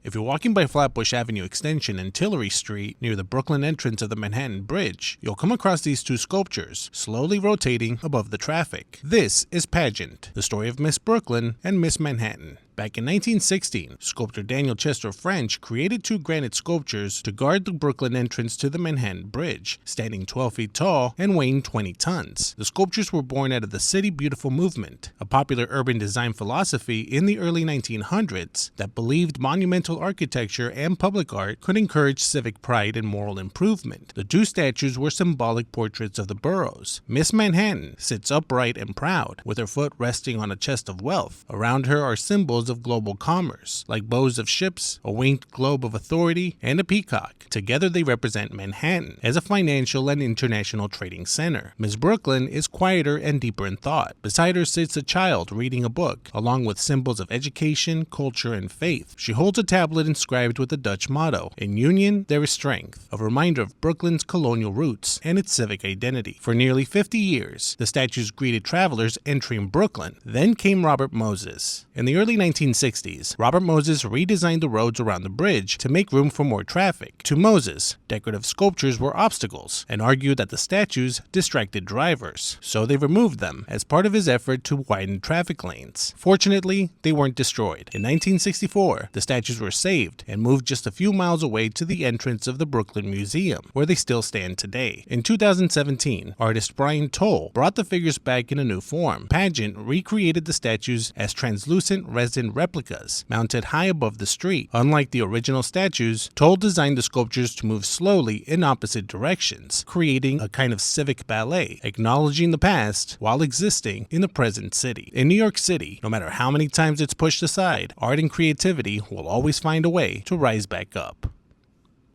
If you're walking by Flatbush Avenue Extension and Tillary Street near the Brooklyn entrance of the Manhattan Bridge, you'll come across these two sculptures, slowly rotating above the traffic. This is Pageant, the story of Miss Brooklyn and Miss Manhattan. Back in 1916, sculptor Daniel Chester French created two granite sculptures to guard the Brooklyn entrance to the Manhattan Bridge, standing 12 feet tall and weighing 20 tons. The sculptures were born out of the City Beautiful movement, a popular urban design philosophy in the early 1900s that believed monumental architecture and public art could encourage civic pride and moral improvement. The two statues were symbolic portraits of the boroughs. Miss Manhattan sits upright and proud, with her foot resting on a chest of wealth. Around her are symbols of global commerce, like bows of ships, a winged globe of authority, and a peacock. Together they represent Manhattan as a financial and international trading center. Miss Brooklyn is quieter and deeper in thought. Beside her sits a child reading a book, along with symbols of education, culture, and faith. She holds a tablet inscribed with the Dutch motto, "In union there is strength," a reminder of Brooklyn's colonial roots and its civic identity. For nearly 50 years, the statues greeted travelers entering Brooklyn. Then came Robert Moses. In the early 1960s, Robert Moses redesigned the roads around the bridge to make room for more traffic. To Moses, decorative sculptures were obstacles and argued that the statues distracted drivers, so they removed them as part of his effort to widen traffic lanes. Fortunately, they weren't destroyed. In 1964, the statues were saved and moved just a few miles away to the entrance of the Brooklyn Museum, where they still stand today. In 2017, artist Brian Toll brought the figures back in a new form. Pageant recreated the statues as translucent resin replicas mounted high above the street. Unlike the original statues, Toll designed the sculptures to move slowly in opposite directions, creating a kind of civic ballet, acknowledging the past while existing in the present city. In New York City, no matter how many times it's pushed aside, art and creativity will always find a way to rise back up.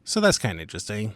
So that's kind of interesting.